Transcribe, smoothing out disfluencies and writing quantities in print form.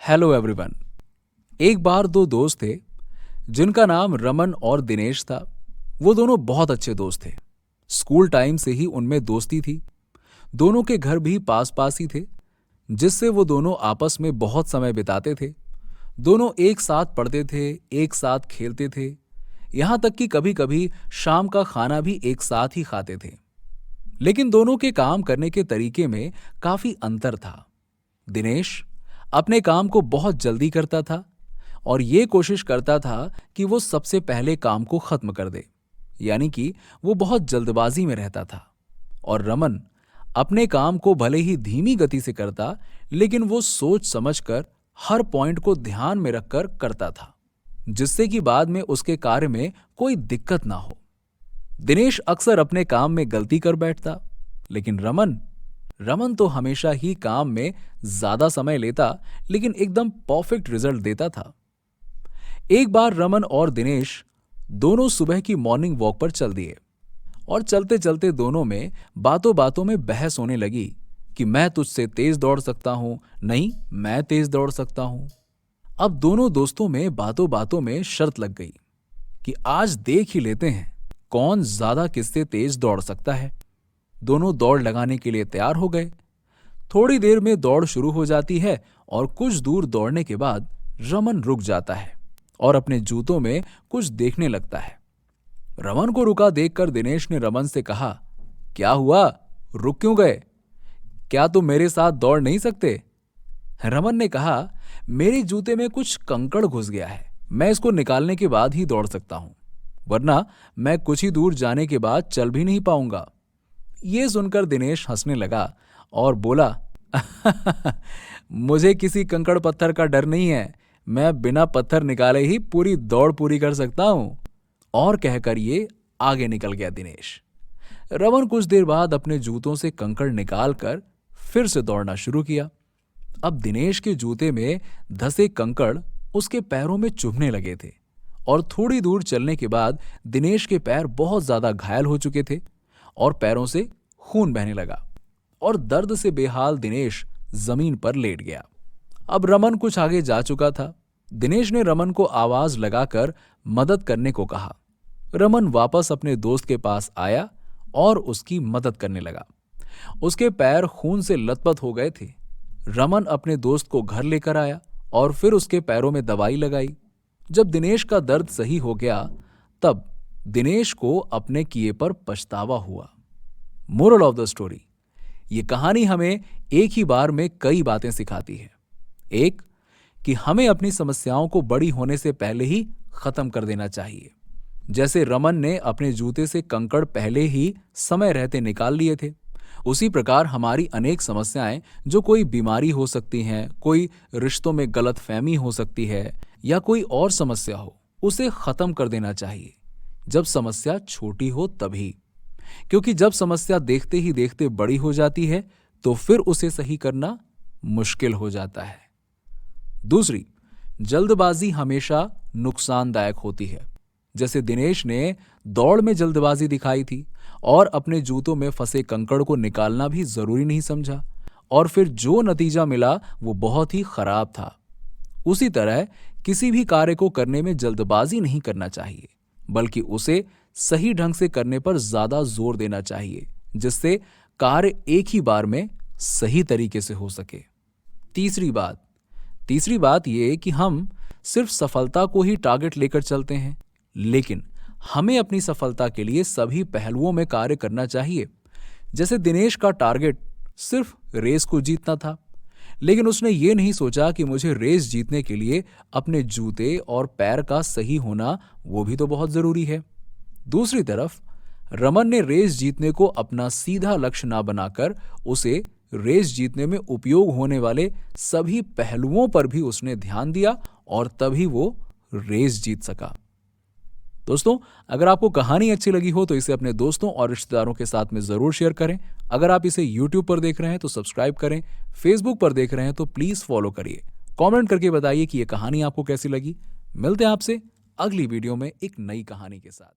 Hello everyone. एक बार दो दोस्त थे जिनका नाम रमन और दिनेश था। वो दोनों बहुत अच्छे दोस्त थे। स्कूल टाइम से ही उनमें दोस्ती थी। दोनों के घर भी पास पास ही थे, जिससे वो दोनों आपस में बहुत समय बिताते थे। दोनों एक साथ पढ़ते थे, एक साथ खेलते थे, यहाँ तक कि कभी कभी शाम का खाना भी एक साथ ही खाते थे। लेकिन दोनों के काम करने के तरीके में काफी अंतर था। दिनेश अपने काम को बहुत जल्दी करता था और ये कोशिश करता था कि वो सबसे पहले काम को खत्म कर दे, यानी कि वो बहुत जल्दबाजी में रहता था। और रमन अपने काम को भले ही धीमी गति से करता, लेकिन वो सोच समझकर हर पॉइंट को ध्यान में रखकर करता था, जिससे कि बाद में उसके कार्य में कोई दिक्कत ना हो। दिनेश अक्सर अपने काम में गलती कर बैठता, लेकिन रमन तो हमेशा ही काम में ज्यादा समय लेता, लेकिन एकदम परफेक्ट रिजल्ट देता था। एक बार रमन और दिनेश दोनों सुबह की मॉर्निंग वॉक पर चल दिए और चलते चलते दोनों में बातों बातों में बहस होने लगी कि मैं तुझसे तेज दौड़ सकता हूं, नहीं मैं तेज दौड़ सकता हूं। अब दोनों दोस्तों में बातों बातों में शर्त लग गई कि आज देख ही लेते हैं कौन ज्यादा किससे तेज दौड़ सकता है। दोनों दौड़ लगाने के लिए तैयार हो गए। थोड़ी देर में दौड़ शुरू हो जाती है और कुछ दूर दौड़ने के बाद रमन रुक जाता है और अपने जूतों में कुछ देखने लगता है। रमन को रुका देखकर दिनेश ने रमन से कहा, क्या हुआ, रुक क्यों गए? क्या तुम मेरे साथ दौड़ नहीं सकते? रमन ने कहा, मेरे जूते में कुछ कंकड़ घुस गया है, मैं इसको निकालने के बाद ही दौड़ सकता हूं, वरना मैं कुछ ही दूर जाने के बाद चल भी नहीं पाऊंगा। ये सुनकर दिनेश हंसने लगा और बोला, मुझे किसी कंकड़ पत्थर का डर नहीं है, मैं बिना पत्थर निकाले ही पूरी दौड़ पूरी कर सकता हूं। और कहकर ये आगे निकल गया दिनेश। रमन कुछ देर बाद अपने जूतों से कंकड़ निकालकर फिर से दौड़ना शुरू किया। अब दिनेश के जूते में धंसे कंकड़ उसके पैरों में चुभने लगे थे और थोड़ी दूर चलने के बाद दिनेश के पैर बहुत ज्यादा घायल हो चुके थे और पैरों से खून बहने लगा और दर्द से बेहाल दिनेश जमीन पर लेट गया। अब रमन कुछ आगे जा चुका था। दिनेश ने रमन को आवाज लगाकर मदद करने को कहा। रमन वापस अपने दोस्त के पास आया और उसकी मदद करने लगा। उसके पैर खून से लथपथ हो गए थे। रमन अपने दोस्त को घर लेकर आया और फिर उसके पैरों में दवाई लगाई। जब दिनेश का दर्द सही हो गया, तब दिनेश को अपने किए पर पछतावा हुआ। मोरल ऑफ द स्टोरी, ये कहानी हमें एक ही बार में कई बातें सिखाती है। एक, कि हमें अपनी समस्याओं को बड़ी होने से पहले ही खत्म कर देना चाहिए। जैसे रमन ने अपने जूते से कंकड़ पहले ही समय रहते निकाल लिए थे, उसी प्रकार हमारी अनेक समस्याएं, जो कोई बीमारी हो सकती हैं, कोई रिश्तों में गलतफहमी हो सकती है या कोई और समस्या हो, उसे खत्म कर देना चाहिए जब समस्या छोटी हो तभी। क्योंकि जब समस्या देखते ही देखते बड़ी हो जाती है तो फिर उसे सही करना मुश्किल हो जाता है। दूसरी, जल्दबाजी हमेशा नुकसानदायक होती है। जैसे दिनेश ने दौड़ में जल्दबाजी दिखाई थी और अपने जूतों में फंसे कंकड़ को निकालना भी जरूरी नहीं समझा, और फिर जो नतीजा मिला वो बहुत ही खराब था। उसी तरह किसी भी कार्य को करने में जल्दबाजी नहीं करना चाहिए, बल्कि उसे सही ढंग से करने पर ज्यादा जोर देना चाहिए, जिससे कार्य एक ही बार में सही तरीके से हो सके। तीसरी बात यह कि हम सिर्फ सफलता को ही टारगेट लेकर चलते हैं, लेकिन हमें अपनी सफलता के लिए सभी पहलुओं में कार्य करना चाहिए। जैसे दिनेश का टारगेट सिर्फ रेस को जीतना था, लेकिन उसने ये नहीं सोचा कि मुझे रेस जीतने के लिए अपने जूते और पैर का सही होना वो भी तो बहुत जरूरी है। दूसरी तरफ रमन ने रेस जीतने को अपना सीधा लक्ष्य ना बनाकर उसे रेस जीतने में उपयोग होने वाले सभी पहलुओं पर भी उसने ध्यान दिया और तभी वो रेस जीत सका। दोस्तों, अगर आपको कहानी अच्छी लगी हो तो इसे अपने दोस्तों और रिश्तेदारों के साथ में जरूर शेयर करें। अगर आप इसे YouTube पर देख रहे हैं तो सब्सक्राइब करें, Facebook पर देख रहे हैं तो प्लीज फॉलो करिए। कमेंट करके बताइए कि यह कहानी आपको कैसी लगी। मिलते हैं आपसे अगली वीडियो में एक नई कहानी के साथ।